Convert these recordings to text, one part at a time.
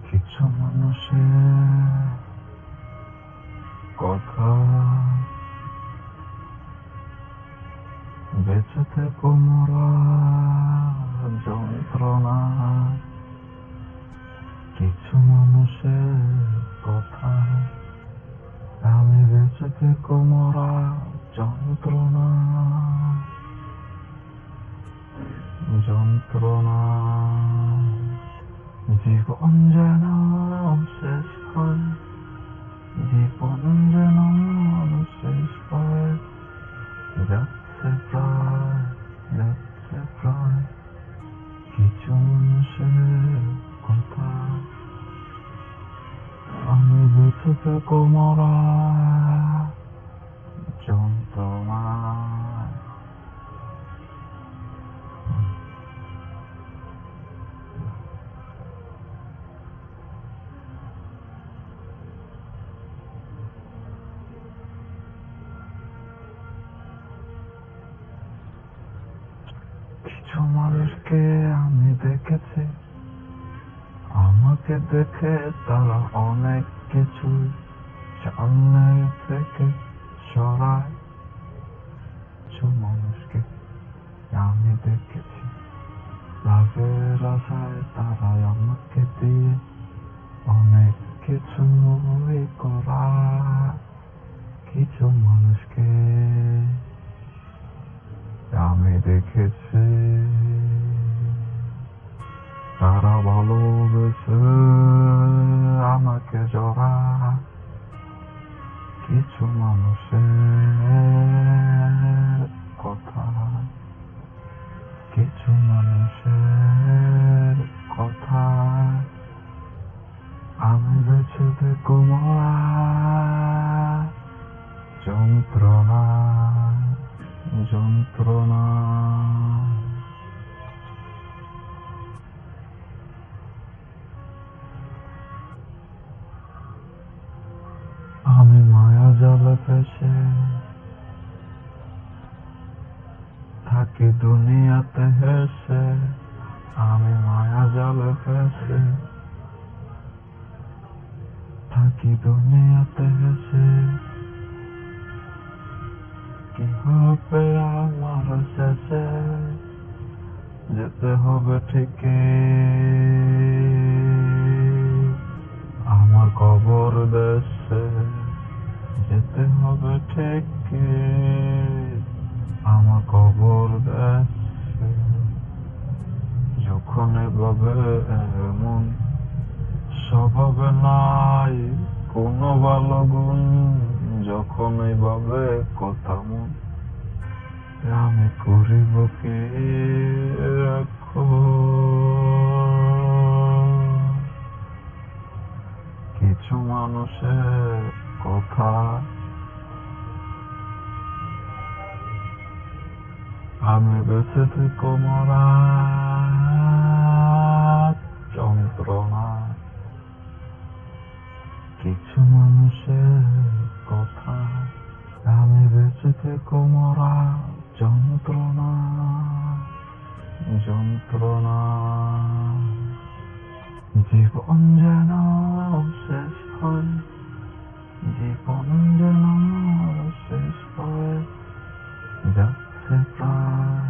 কিছু মানুষের কথা বেঁচে থেকো মোরা যন্ত্রণা। কিছু মানুষের কথা আমি বেঁচে থেকো মোরা যন্ত্রণা যন্ত্রণা। জীবন যেন শেষ হয়, জীবন যেন শেষ হয় যাচ্ছে প্রায়, যাচ্ছে প্রায়। কিছু মানুষের কথা আমি বেঁচে থেকো মোরা যন্ত্রণা। কিছু মানুষকে আমি দেখেছি, আমাকে দেখে তারা অনেক কিছু সামনে থেকে সরায়। কিছু মানুষকে আমি দেখেছি, লাভের আশায় তারা আমাকে দিয়ে অনেক কিছু করায়। কিছু মানুষকে আমি দেখেছি, তারা ভালোবেসে আমাকে জড়ায়। কিছু মানুষের কথা, কিছু মানুষের কথা আমি বেঁচে থেকো মোরা যন্ত্রণা যন্ত্রণা। আমি মায়া জালে ফেসে থাকি দুনিয়াতে হেসে, আমি মায়া জালে ফেসে থাকি দুনিয়াতে হেসে। কি হবে আমার শেষে, যেতে হবে ঠিকই আমার কবর দেশে, যেতে হবে ঠিকই আমার কবর দেশে। যখন এভাবে এমন স্বভাবে নাই কোনো ভালো গুণ, যখন এইভাবে কথা মন আমি করিব কি রাখো। কিছু মানুষের কথা আমি বেঁচে থেকো মোরা যন্ত্রণা। কিছু মানুষের কথা আমি বেঁচে থেকো মোরা যন্ত্রণা যন্ত্রণা। জীবন যেন শেষ হয়, জীবন যেন শেষ হয় যাচ্ছে প্রায়,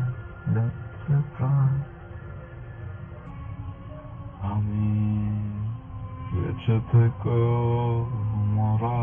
যাচ্ছে প্রায়। আমি বেঁচে থেকো মোরা